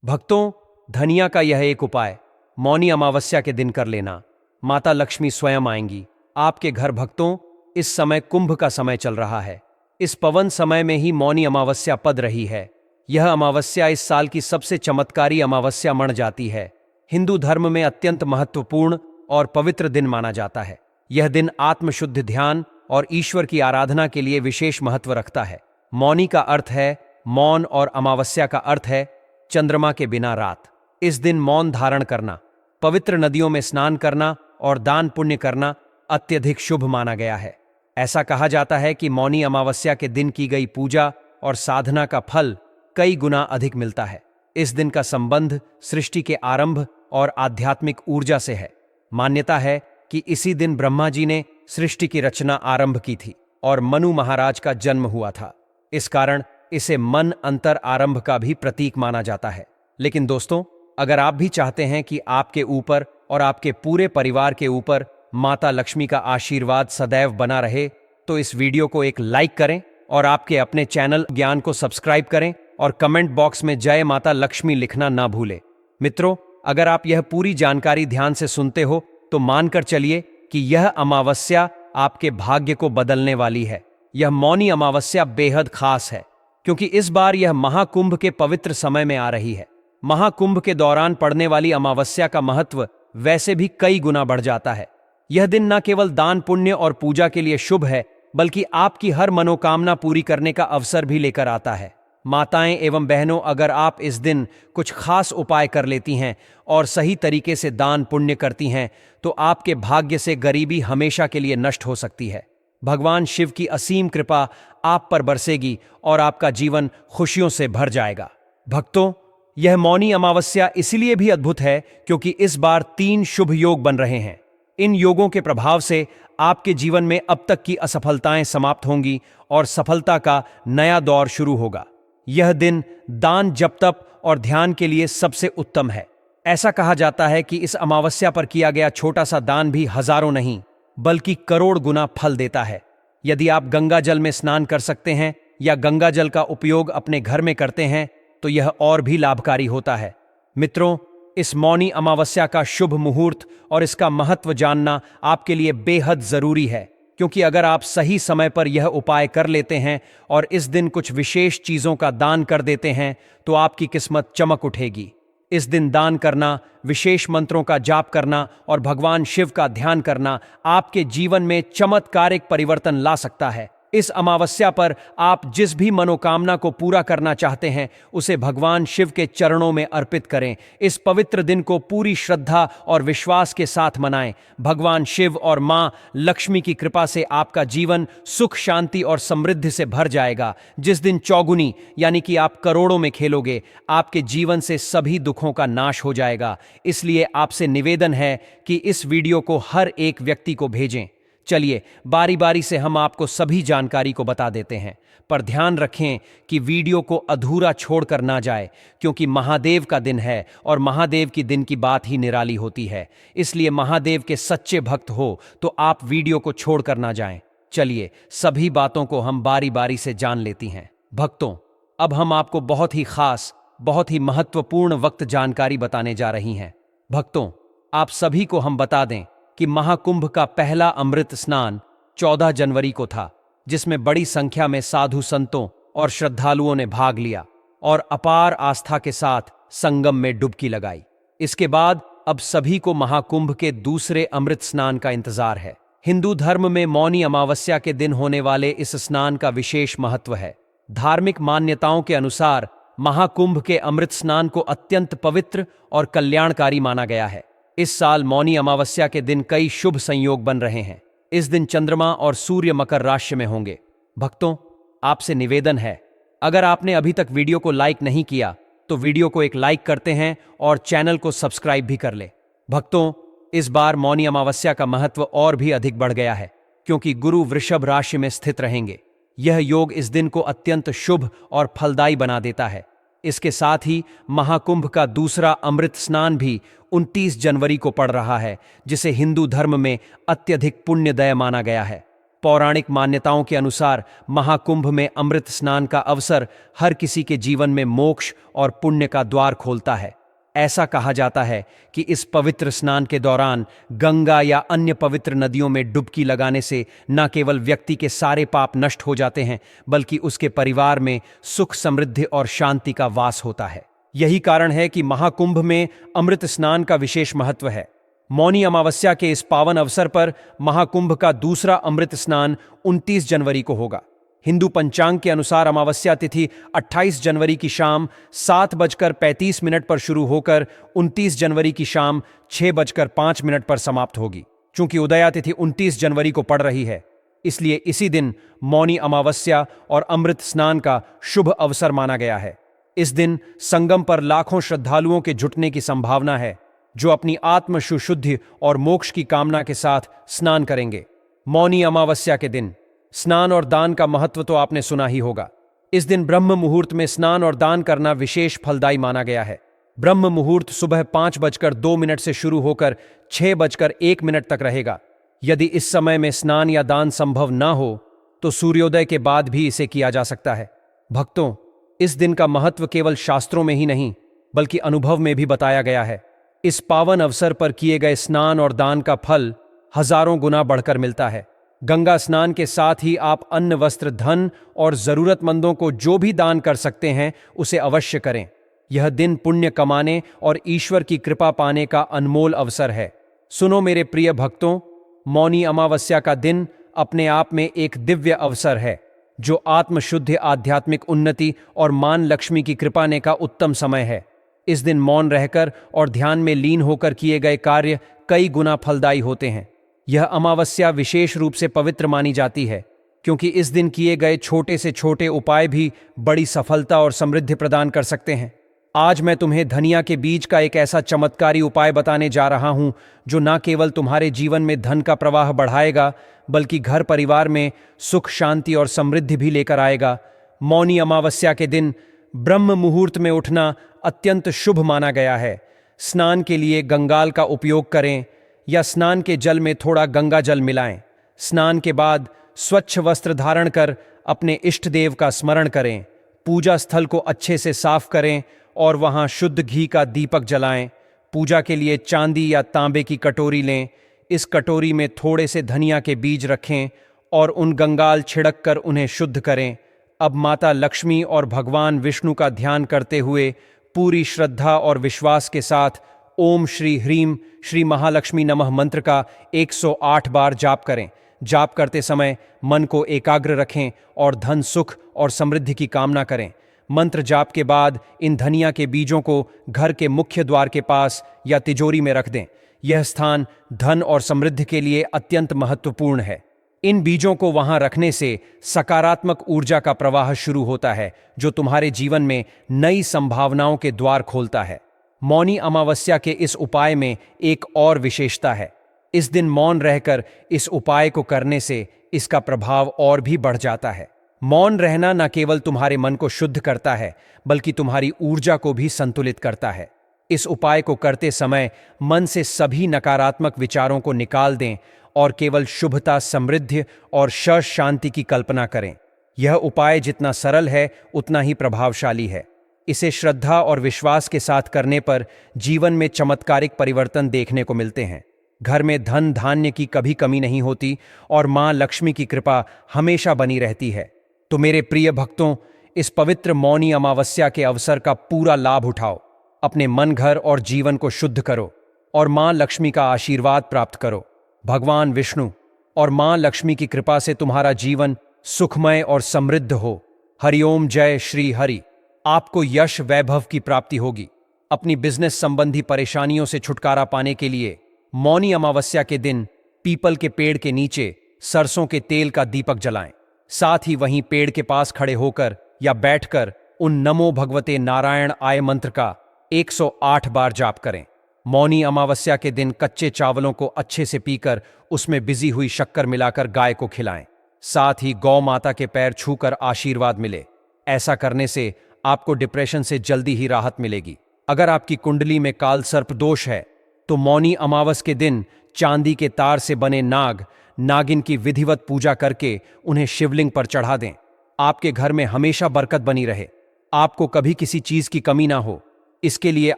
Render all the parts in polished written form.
भक्तों, धनिया का यह एक उपाय मौनी अमावस्या के दिन कर लेना। माता लक्ष्मी स्वयं आएंगी आपके घर। भक्तों, इस समय कुंभ का समय चल रहा है। इस पवन समय में ही मौनी अमावस्या पद रही है। यह अमावस्या इस साल की सबसे चमत्कारी अमावस्या मानी जाती है। हिंदू धर्म में अत्यंत महत्वपूर्ण और पवित्र दिन माना जाता है। यह दिन आत्मशुद्ध ध्यान और ईश्वर की आराधना के लिए विशेष महत्व रखता है। मौनी का अर्थ है मौन और अमावस्या का अर्थ है चंद्रमा के बिना रात। इस दिन मौन धारण करना, पवित्र नदियों में स्नान करना और दान पुण्य करना अत्यधिक शुभ माना गया है। ऐसा कहा जाता है कि मौनी अमावस्या के दिन की गई पूजा और साधना का फल कई गुना अधिक मिलता है। इस दिन का संबंध सृष्टि के आरंभ और आध्यात्मिक ऊर्जा से है। मान्यता है कि इसी दिन ब्रह्मा जी ने सृष्टि की रचना आरंभ की थी और मनु महाराज का जन्म हुआ था। इस कारण इसे मन अंतर आरंभ का भी प्रतीक माना जाता है। लेकिन दोस्तों, अगर आप भी चाहते हैं कि आपके ऊपर और आपके पूरे परिवार के ऊपर माता लक्ष्मी का आशीर्वाद सदैव बना रहे, तो इस वीडियो को एक लाइक करें और आपके अपने चैनल ज्ञान को सब्सक्राइब करें और कमेंट बॉक्स में जय माता लक्ष्मी लिखना ना भूलें। मित्रों, अगर आप यह पूरी जानकारी ध्यान से सुनते हो तो मानकर चलिए कि यह अमावस्या आपके भाग्य को बदलने वाली है। यह मौनी अमावस्या बेहद खास है क्योंकि इस बार यह महाकुंभ के पवित्र समय में आ रही है। महाकुंभ के दौरान पड़ने वाली अमावस्या का महत्व वैसे भी कई गुना बढ़ जाता है। यह दिन न केवल दान पुण्य और पूजा के लिए शुभ है, बल्कि आपकी हर मनोकामना पूरी करने का अवसर भी लेकर आता है। माताएं एवं बहनों, अगर आप इस दिन कुछ खास उपाय कर लेती हैं और सही तरीके से दान पुण्य करती हैं, तो आपके भाग्य से गरीबी हमेशा के लिए नष्ट हो सकती है। भगवान शिव की असीम कृपा आप पर बरसेगी और आपका जीवन खुशियों से भर जाएगा। भक्तों, यह मौनी अमावस्या इसलिए भी अद्भुत है क्योंकि इस बार 3 शुभ योग बन रहे हैं। इन योगों के प्रभाव से आपके जीवन में अब तक की असफलताएं समाप्त होंगी और सफलता का नया दौर शुरू होगा। यह दिन दान, जप, तप और ध्यान के लिए सबसे उत्तम है। ऐसा कहा जाता है कि इस अमावस्या पर किया गया छोटा सा दान भी हजारों नहीं बल्कि करोड़ गुना फल देता है। यदि आप गंगा जल में स्नान कर सकते हैं या गंगा जल का उपयोग अपने घर में करते हैं तो यह और भी लाभकारी होता है। मित्रों, इस मौनी अमावस्या का शुभ मुहूर्त और इसका महत्व जानना आपके लिए बेहद जरूरी है, क्योंकि अगर आप सही समय पर यह उपाय कर लेते हैं और इस दिन कुछ विशेष चीजों का दान कर देते हैं तो आपकी किस्मत चमक उठेगी। इस दिन दान करना, विशेष मंत्रों का जाप करना और भगवान शिव का ध्यान करना आपके जीवन में चमत्कारिक परिवर्तन ला सकता है। इस अमावस्या पर आप जिस भी मनोकामना को पूरा करना चाहते हैं उसे भगवान शिव के चरणों में अर्पित करें। इस पवित्र दिन को पूरी श्रद्धा और विश्वास के साथ मनाएं। भगवान शिव और मां लक्ष्मी की कृपा से आपका जीवन सुख, शांति और समृद्धि से भर जाएगा। जिस दिन चौगुनी यानी कि आप करोड़ों में खेलोगे, आपके जीवन से सभी दुखों का नाश हो जाएगा। इसलिए आपसे निवेदन है कि इस वीडियो को हर एक व्यक्ति को भेजें। चलिए बारी बारी से हम आपको सभी जानकारी को बता देते हैं, पर ध्यान रखें कि वीडियो को अधूरा छोड़कर ना जाए, क्योंकि महादेव का दिन है और महादेव की दिन की बात ही निराली होती है। इसलिए महादेव के सच्चे भक्त हो तो आप वीडियो को छोड़कर ना जाएं। चलिए सभी बातों को हम बारी बारी से जान लेती हैं। भक्तों, अब हम आपको बहुत ही खास, बहुत ही महत्वपूर्ण वक्त जानकारी बताने जा रही हैं। भक्तों, आप सभी को हम बता दें कि महाकुंभ का पहला अमृत स्नान 14 जनवरी को था, जिसमें बड़ी संख्या में साधु संतों और श्रद्धालुओं ने भाग लिया और अपार आस्था के साथ संगम में डुबकी लगाई। इसके बाद अब सभी को महाकुंभ के दूसरे अमृत स्नान का इंतजार है। हिंदू धर्म में मौनी अमावस्या के दिन होने वाले इस स्नान का विशेष महत्व है। धार्मिक मान्यताओं के अनुसार महाकुंभ के अमृत स्नान को अत्यंत पवित्र और कल्याणकारी माना गया है। इस साल मौनी अमावस्या के दिन कई शुभ संयोग बन रहे हैं। इस दिन चंद्रमा और सूर्य मकर राशि में होंगे। भक्तों, आपसे निवेदन है, अगर आपने अभी तक वीडियो को लाइक नहीं किया तो वीडियो को एक लाइक करते हैं और चैनल को सब्सक्राइब भी कर ले। भक्तों, इस बार मौनी अमावस्या का महत्व और भी अधिक बढ़ गया है, क्योंकि गुरु वृषभ राशि में स्थित रहेंगे। यह योग इस दिन को अत्यंत शुभ और फलदायी बना देता है। इसके साथ ही महाकुंभ का दूसरा अमृत स्नान भी 29 जनवरी को पड़ रहा है, जिसे हिंदू धर्म में अत्यधिक पुण्यदय माना गया है। पौराणिक मान्यताओं के अनुसार महाकुंभ में अमृत स्नान का अवसर हर किसी के जीवन में मोक्ष और पुण्य का द्वार खोलता है। ऐसा कहा जाता है कि इस पवित्र स्नान के दौरान गंगा या अन्य पवित्र नदियों में डुबकी लगाने से न केवल व्यक्ति के सारे पाप नष्ट हो जाते हैं, बल्कि उसके परिवार में सुख, समृद्धि और शांति का वास होता है। यही कारण है कि महाकुंभ में अमृत स्नान का विशेष महत्व है। मौनी अमावस्या के इस पावन अवसर पर महाकुंभ का दूसरा अमृत स्नान 29 जनवरी को होगा। हिंदू पंचांग के अनुसार अमावस्या तिथि 28 जनवरी की शाम 7:35 पर शुरू होकर 29 जनवरी की शाम 6:05 पर समाप्त होगी। चूंकि उदया तिथि 29 जनवरी को पड़ रही है, इसलिए इसी दिन मौनी अमावस्या और अमृत स्नान का शुभ अवसर माना गया है। इस दिन संगम पर लाखों श्रद्धालुओं के जुटने की संभावना है, जो अपनी आत्म सुशुद्धि और मोक्ष की कामना के साथ स्नान करेंगे। मौनी अमावस्या के दिन स्नान और दान का महत्व तो आपने सुना ही होगा। इस दिन ब्रह्म मुहूर्त में स्नान और दान करना विशेष फलदायी माना गया है। ब्रह्म मुहूर्त सुबह 5:02 से शुरू होकर 6:01 तक रहेगा। यदि इस समय में स्नान या दान संभव न हो तो सूर्योदय के बाद भी इसे किया जा सकता है। भक्तों, इस दिन का महत्व केवल शास्त्रों में ही नहीं, बल्कि अनुभव में भी बताया गया है। इस पावन अवसर पर किए गए स्नान और दान का फल हजारों गुना बढ़कर मिलता है। गंगा स्नान के साथ ही आप अन्न, वस्त्र, धन और जरूरतमंदों को जो भी दान कर सकते हैं उसे अवश्य करें। यह दिन पुण्य कमाने और ईश्वर की कृपा पाने का अनमोल अवसर है। सुनो मेरे प्रिय भक्तों, मौनी अमावस्या का दिन अपने आप में एक दिव्य अवसर है, जो आत्मशुद्धि, आध्यात्मिक उन्नति और मां लक्ष्मी की कृपा ने का उत्तम समय है। इस दिन मौन रहकर और ध्यान में लीन होकर किए गए कार्य कई गुना फलदायी होते हैं। यह अमावस्या विशेष रूप से पवित्र मानी जाती है, क्योंकि इस दिन किए गए छोटे से छोटे उपाय भी बड़ी सफलता और समृद्धि प्रदान कर सकते हैं। आज मैं तुम्हें धनिया के बीज का एक ऐसा चमत्कारी उपाय बताने जा रहा हूं, जो न केवल तुम्हारे जीवन में धन का प्रवाह बढ़ाएगा, बल्कि घर परिवार में सुख, शांति और समृद्धि भी लेकर आएगा। मौनी अमावस्या के दिन ब्रह्म मुहूर्त में उठना अत्यंत शुभ माना गया है। स्नान के लिए गंगाल का उपयोग करें या स्नान के जल में थोड़ा गंगा जल मिलाएं। स्नान के बाद स्वच्छ वस्त्र धारण कर अपने इष्ट देव का स्मरण करें। पूजा स्थल को अच्छे से साफ करें और वहां शुद्ध घी का दीपक जलाएं। पूजा के लिए चांदी या तांबे की कटोरी लें। इस कटोरी में थोड़े से धनिया के बीज रखें और उन गंगाल छिड़क कर उन्हें शुद्ध करें। अब माता लक्ष्मी और भगवान विष्णु का ध्यान करते हुए पूरी श्रद्धा और विश्वास के साथ ओम श्री ह्रीम श्री महालक्ष्मी नमः मंत्र का 108 बार जाप करें। जाप करते समय मन को एकाग्र रखें और धन, सुख और समृद्धि की कामना करें। मंत्र जाप के बाद इन धनिया के बीजों को घर के मुख्य द्वार के पास या तिजोरी में रख दें। यह स्थान धन और समृद्धि के लिए अत्यंत महत्वपूर्ण है। इन बीजों को वहां रखने से सकारात्मक ऊर्जा का प्रवाह शुरू होता है, जो तुम्हारे जीवन में नई संभावनाओं के द्वार खोलता है। मौनी अमावस्या के इस उपाय में एक और विशेषता है। इस दिन मौन रहकर इस उपाय को करने से इसका प्रभाव और भी बढ़ जाता है। मौन रहना न केवल तुम्हारे मन को शुद्ध करता है, बल्कि तुम्हारी ऊर्जा को भी संतुलित करता है। इस उपाय को करते समय मन से सभी नकारात्मक विचारों को निकाल दें और केवल शुभता, समृद्धि और शांति की कल्पना करें। यह उपाय जितना सरल है उतना ही प्रभावशाली है। इसे श्रद्धा और विश्वास के साथ करने पर जीवन में चमत्कारिक परिवर्तन देखने को मिलते हैं। घर में धन धान्य की कभी कमी नहीं होती और मां लक्ष्मी की कृपा हमेशा बनी रहती है। तो मेरे प्रिय भक्तों, इस पवित्र मौनी अमावस्या के अवसर का पूरा लाभ उठाओ। अपने मन, घर और जीवन को शुद्ध करो और मां लक्ष्मी का आशीर्वाद प्राप्त करो। भगवान विष्णु और मां लक्ष्मी की कृपा से तुम्हारा जीवन सुखमय और समृद्ध हो। हरिओम, जय श्री हरि। आपको यश, वैभव की प्राप्ति होगी। अपनी बिजनेस संबंधी परेशानियों से छुटकारा पाने के लिए मौनी अमावस्या के दिन पीपल के पेड़ के नीचे सरसों के तेल का दीपक जलाएं। साथ ही वहीं पेड़ के पास खड़े होकर या बैठकर उन नमो भगवते नारायण आय मंत्र का 108 बार जाप करें। मौनी अमावस्या के दिन कच्चे चावलों को अच्छे से पीकर उसमें बिजी हुई शक्कर मिलाकर गाय को खिलाएं। साथ ही गौ माता के पैर छूकर आशीर्वाद मिले। ऐसा करने से आपको डिप्रेशन से जल्दी ही राहत मिलेगी। अगर आपकी कुंडली में काल सर्प दोष है तो मौनी अमावस के दिन चांदी के तार से बने नाग, नागिन की विधिवत पूजा करके उन्हें शिवलिंग पर चढ़ा दें। आपके घर में हमेशा बरकत बनी रहे, आपको कभी किसी चीज की कमी ना हो। इसके लिए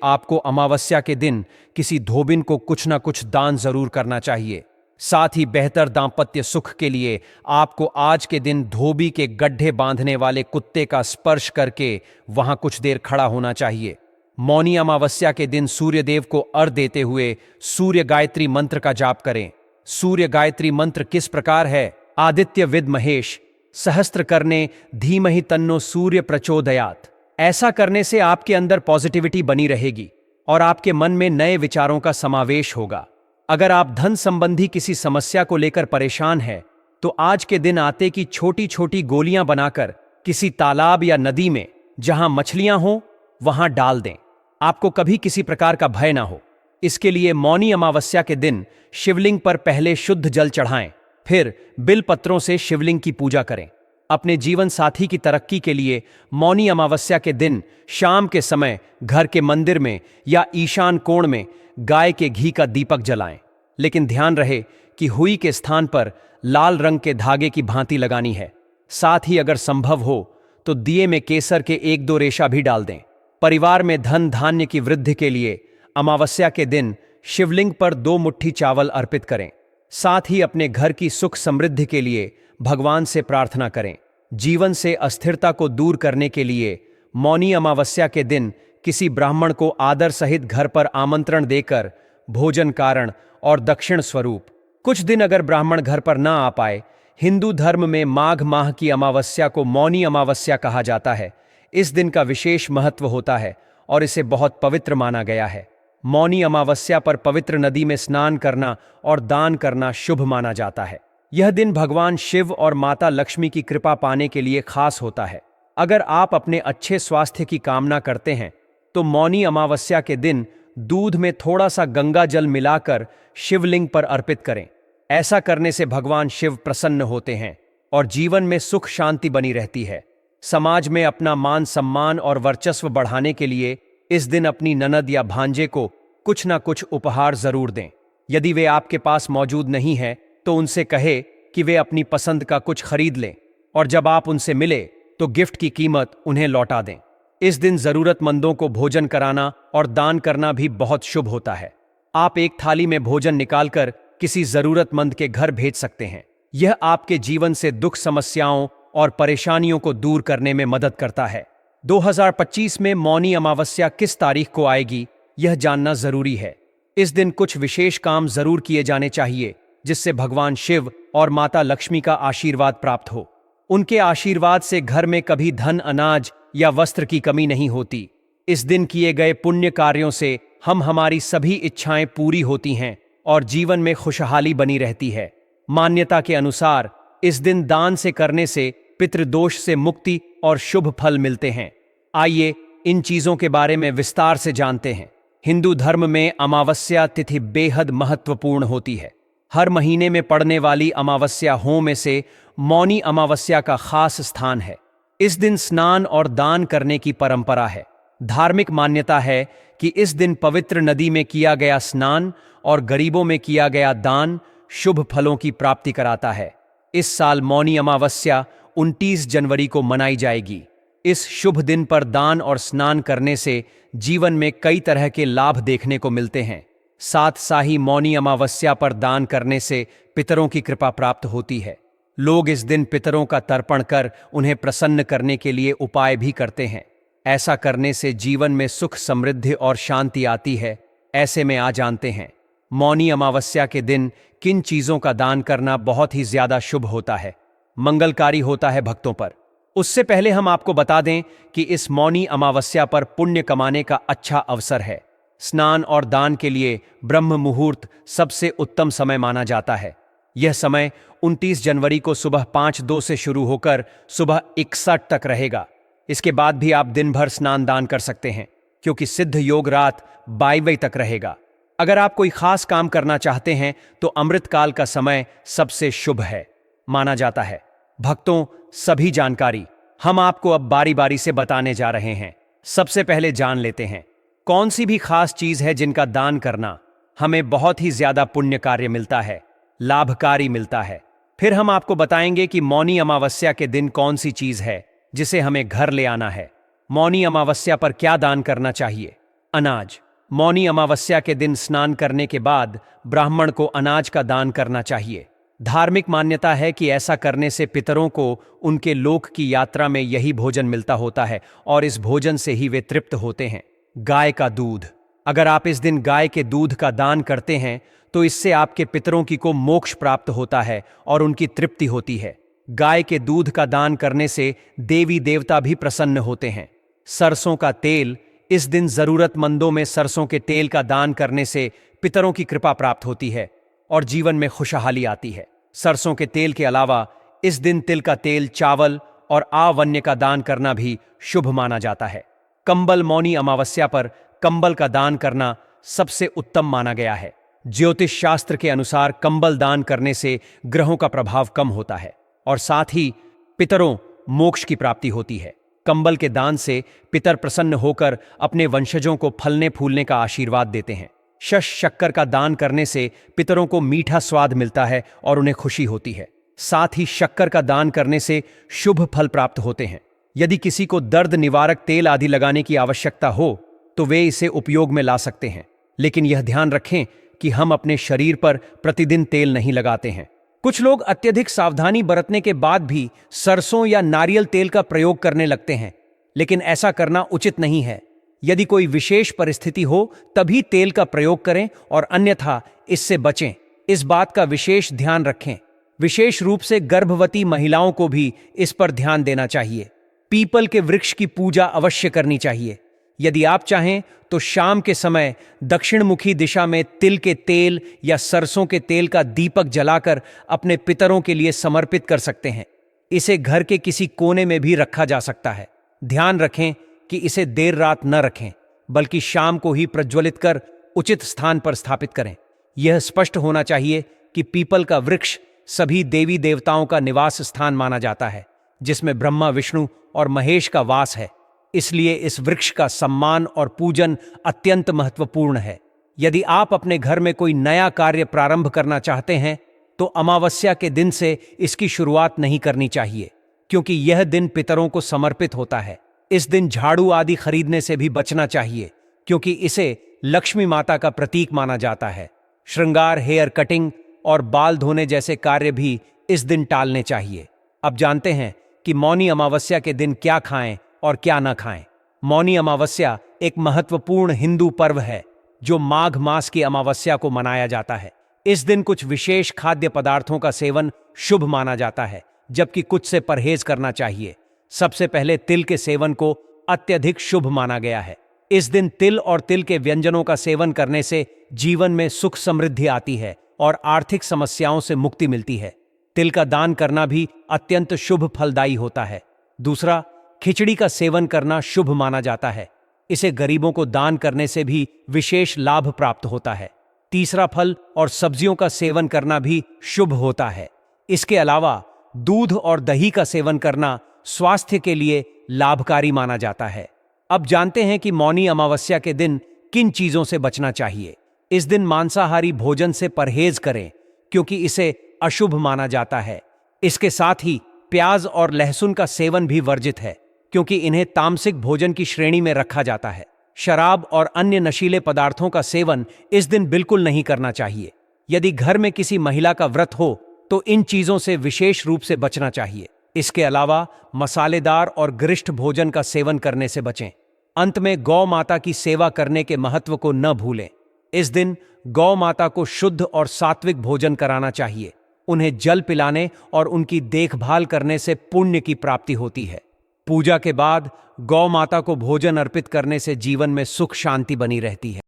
आपको अमावस्या के दिन किसी धोबिन को कुछ ना कुछ दान जरूर करना चाहिए। साथ ही बेहतर दांपत्य सुख के लिए आपको आज के दिन धोबी के गड्ढे बांधने वाले कुत्ते का स्पर्श करके वहां कुछ देर खड़ा होना चाहिए। मौनी अमावस्या के दिन सूर्यदेव को अर्घ्य देते हुए सूर्य गायत्री मंत्र का जाप करें। सूर्य गायत्री मंत्र किस प्रकार है? आदित्य विद महेश सहस्त्र करने धीमहि तन्नो सूर्य प्रचोदयात्। ऐसा करने से आपके अंदर पॉजिटिविटी बनी रहेगी और आपके मन में नए विचारों का समावेश होगा। अगर आप धन संबंधी किसी समस्या को लेकर परेशान हैं, तो आज के दिन आटे की छोटी छोटी गोलियां बनाकर किसी तालाब या नदी में जहां मछलियां हों वहां डाल दें। आपको कभी किसी प्रकार का भय ना हो। इसके लिए मौनी अमावस्या के दिन शिवलिंग पर पहले शुद्ध जल चढ़ाएं, फिर बिल पत्रों से शिवलिंग की पूजा करें। अपने जीवन साथी की तरक्की के लिए मौनी अमावस्या के दिन शाम के समय घर के मंदिर में या ईशान कोण में गाय के घी का दीपक जलाएं। लेकिन ध्यान रहे कि हुई के स्थान पर लाल रंग के धागे की भांति लगानी है। साथ ही अगर संभव हो तो दिए में केसर के 1-2 रेशा भी डाल दें। परिवार में धन धान्य की वृद्धि के लिए अमावस्या के दिन शिवलिंग पर 2 मुट्ठी चावल अर्पित करें। साथ ही अपने घर की सुख समृद्धि के लिए भगवान से प्रार्थना करें। जीवन से अस्थिरता को दूर करने के लिए मौनी अमावस्या के दिन किसी ब्राह्मण को आदर सहित घर पर आमंत्रण देकर भोजन कारण और दक्षिण स्वरूप कुछ दिन अगर ब्राह्मण घर पर ना आ पाए, हिंदू धर्म में माघ माह की अमावस्या को मौनी अमावस्या कहा जाता है। इस दिन का विशेष महत्व होता है और इसे बहुत पवित्र माना गया है। मौनी अमावस्या पर पवित्र नदी में स्नान करना और दान करना शुभ माना जाता है। यह दिन भगवान शिव और माता लक्ष्मी की कृपा पाने के लिए खास होता है। अगर आप अपने अच्छे स्वास्थ्य की कामना करते हैं तो मौनी अमावस्या के दिन दूध में थोड़ा सा गंगा जल मिलाकर शिवलिंग पर अर्पित करें। ऐसा करने से भगवान शिव प्रसन्न होते हैं और जीवन में सुख शांति बनी रहती है। समाज में अपना मान सम्मान और वर्चस्व बढ़ाने के लिए इस दिन अपनी ननद या भांजे को कुछ ना कुछ उपहार जरूर दें। यदि वे आपके पास मौजूद नहीं है तो उनसे कहे कि वे अपनी पसंद का कुछ खरीद लें और जब आप उनसे मिले तो गिफ्ट की कीमत उन्हें लौटा दें। इस दिन जरूरतमंदों को भोजन कराना और दान करना भी बहुत शुभ होता है। आप एक थाली में भोजन निकालकर किसी जरूरतमंद के घर भेज सकते हैं। यह आपके जीवन से दुख समस्याओं और परेशानियों को दूर करने में मदद करता है। 2025 में मौनी अमावस्या किस तारीख को आएगी, यह जानना जरूरी है। इस दिन कुछ विशेष काम जरूर किए जाने चाहिए जिससे भगवान शिव और माता लक्ष्मी का आशीर्वाद प्राप्त हो। उनके आशीर्वाद से घर में कभी धन, अनाज या वस्त्र की कमी नहीं होती। इस दिन किए गए पुण्य कार्यों से हमारी सभी इच्छाएं पूरी होती हैं और जीवन में खुशहाली बनी रहती है। मान्यता के अनुसार इस दिन दान से करने से पितृदोष से मुक्ति और शुभ फल मिलते हैं। आइए इन चीजों के बारे में विस्तार से जानते हैं। हिंदू धर्म में अमावस्या तिथि बेहद महत्वपूर्ण होती है। हर महीने में पड़ने वाली अमावस्या में से मौनी अमावस्या का खास स्थान है। इस दिन स्नान और दान करने की परंपरा है। धार्मिक मान्यता है कि इस दिन पवित्र नदी में किया गया स्नान और गरीबों में किया गया दान शुभ फलों की प्राप्ति कराता है। इस साल मौनी अमावस्या 29 जनवरी को मनाई जाएगी। इस शुभ दिन पर दान और स्नान करने से जीवन में कई तरह के लाभ देखने को मिलते हैं। साथ ही मौनी अमावस्या पर दान करने से पितरों की कृपा प्राप्त होती है। लोग इस दिन पितरों का तर्पण कर उन्हें प्रसन्न करने के लिए उपाय भी करते हैं। ऐसा करने से जीवन में सुख, समृद्धि और शांति आती है। ऐसे में आ जानते हैं मौनी अमावस्या के दिन किन चीजों का दान करना बहुत ही ज्यादा शुभ होता है, मंगलकारी होता है भक्तों पर। उससे पहले हम आपको बता दें कि इस मौनी अमावस्या पर पुण्य कमाने का अच्छा अवसर है। स्नान और दान के लिए ब्रह्म मुहूर्त सबसे उत्तम समय माना जाता है। यह समय 29 जनवरी को सुबह 5:02 से शुरू होकर सुबह 61 तक रहेगा। इसके बाद भी आप दिन भर स्नान दान कर सकते हैं क्योंकि सिद्ध योग रात 22 तक रहेगा। अगर आप कोई खास काम करना चाहते हैं तो अमृतकाल का समय सबसे शुभ है माना जाता है। भक्तों, सभी जानकारी हम आपको अब बारी बारी से बताने जा रहे हैं। सबसे पहले जान लेते हैं कौन सी भी खास चीज है जिनका दान करना हमें बहुत ही ज्यादा पुण्य कार्य मिलता है। लाभकारी मिलता है। फिर हम आपको बताएंगे कि मौनी अमावस्या के दिन कौन सी चीज है जिसे हमें घर ले आना है। मौनी अमावस्या पर क्या दान करना चाहिए? अनाज। मौनी अमावस्या के दिन स्नान करने के बाद ब्राह्मण को अनाज का दान करना चाहिए। धार्मिक मान्यता है कि ऐसा करने से पितरों को उनके लोक की यात्रा में यही भोजन मिलता होता है और इस भोजन से ही वे तृप्त होते हैं। गाय का दूध। अगर आप इस दिन गाय के दूध का दान करते हैं तो इससे आपके पितरों की को मोक्ष प्राप्त होता है और उनकी तृप्ति होती है। गाय के दूध का दान करने से देवी देवता भी प्रसन्न होते हैं। सरसों का तेल। इस दिन जरूरतमंदों में सरसों के तेल का दान करने से पितरों की कृपा प्राप्त होती है और जीवन में खुशहाली आती है। सरसों के तेल के अलावा इस दिन तिल का तेल, चावल और आवन्य का दान करना भी शुभ माना जाता है। कंबल। मौनी अमावस्या पर कंबल का दान करना सबसे उत्तम माना गया है। ज्योतिष शास्त्र के अनुसार कंबल दान करने से ग्रहों का प्रभाव कम होता है और साथ ही पितरों मोक्ष की प्राप्ति होती है। कंबल के दान से पितर प्रसन्न होकर अपने वंशजों को फलने फूलने का आशीर्वाद देते हैं। शक्कर का दान करने से पितरों को मीठा स्वाद मिलता है और उन्हें खुशी होती है। साथ ही शक्कर का दान करने से शुभ फल प्राप्त होते हैं। यदि किसी को दर्द निवारक तेल आदि लगाने की आवश्यकता हो तो वे इसे उपयोग में ला सकते हैं, लेकिन यह ध्यान रखें कि हम अपने शरीर पर प्रतिदिन तेल नहीं लगाते हैं। कुछ लोग अत्यधिक सावधानी बरतने के बाद भी सरसों या नारियल तेल का प्रयोग करने लगते हैं, लेकिन ऐसा करना उचित नहीं है। यदि कोई विशेष परिस्थिति हो तभी तेल का प्रयोग करें और अन्यथा इससे बचें। इस बात का विशेष ध्यान रखें। विशेष रूप से गर्भवती महिलाओं को भी इस पर ध्यान देना चाहिए। पीपल के वृक्ष की पूजा अवश्य करनी चाहिए। यदि आप चाहें तो शाम के समय दक्षिणमुखी दिशा में तिल के तेल या सरसों के तेल का दीपक जलाकर अपने पितरों के लिए समर्पित कर सकते हैं। इसे घर के किसी कोने में भी रखा जा सकता है। ध्यान रखें कि इसे देर रात न रखें, बल्कि शाम को ही प्रज्वलित कर उचित स्थान पर स्थापित करें। यह स्पष्ट होना चाहिए कि पीपल का वृक्ष सभी देवी देवताओं का निवास स्थान माना जाता है, जिसमें ब्रह्मा, विष्णु और महेश का वास है। इसलिए इस वृक्ष का सम्मान और पूजन अत्यंत महत्वपूर्ण है। यदि आप अपने घर में कोई नया कार्य प्रारंभ करना चाहते हैं तो अमावस्या के दिन से इसकी शुरुआत नहीं करनी चाहिए, क्योंकि यह दिन पितरों को समर्पित होता है। इस दिन झाड़ू आदि खरीदने से भी बचना चाहिए, क्योंकि इसे लक्ष्मी माता का प्रतीक माना जाता है। श्रृंगार, हेयर कटिंग और बाल धोने जैसे कार्य भी इस दिन टालने चाहिए। अब जानते हैं कि मौनी अमावस्या के दिन क्या खाएं और क्या न खाएं। मौनी अमावस्या एक महत्वपूर्ण हिंदू पर्व है जो माघ मास की अमावस्या को मनाया जाता है। इस दिन कुछ विशेष खाद्य पदार्थों का सेवन शुभ माना जाता है, जबकि कुछ से परहेज करना चाहिए। सबसे पहले तिल के सेवन को अत्यधिक शुभ माना गया है। इस दिन तिल और तिल के व्यंजनों का सेवन करने से जीवन में सुख समृद्धि आती है और आर्थिक समस्याओं से मुक्ति मिलती है। तिल का दान करना भी अत्यंत शुभ फलदायी होता है। दूसरा, खिचड़ी का सेवन करना शुभ माना जाता है। इसे गरीबों को दान करने से भी विशेष लाभ प्राप्त होता है। तीसरा, फल और सब्जियों का सेवन करना भी शुभ होता है। इसके अलावा दूध और दही का सेवन करना स्वास्थ्य के लिए लाभकारी माना जाता है। अब जानते हैं कि मौनी अमावस्या के दिन किन चीजों से बचना चाहिए। इस दिन मांसाहारी भोजन से परहेज करें, क्योंकि इसे अशुभ माना जाता है। इसके साथ ही प्याज और लहसुन का सेवन भी वर्जित है, क्योंकि इन्हें तामसिक भोजन की श्रेणी में रखा जाता है। शराब और अन्य नशीले पदार्थों का सेवन इस दिन बिल्कुल नहीं करना चाहिए। यदि घर में किसी महिला का व्रत हो तो इन चीजों से विशेष रूप से बचना चाहिए। इसके अलावा मसालेदार और गरिष्ठ भोजन का सेवन करने से बचें। अंत में गौ माता की सेवा करने के महत्व को न भूलें। इस दिन गौ माता को शुद्ध और सात्विक भोजन कराना चाहिए। उन्हें जल पिलाने और उनकी देखभाल करने से पुण्य की प्राप्ति होती है। पूजा के बाद गौ माता को भोजन अर्पित करने से जीवन में सुख शांति बनी रहती है।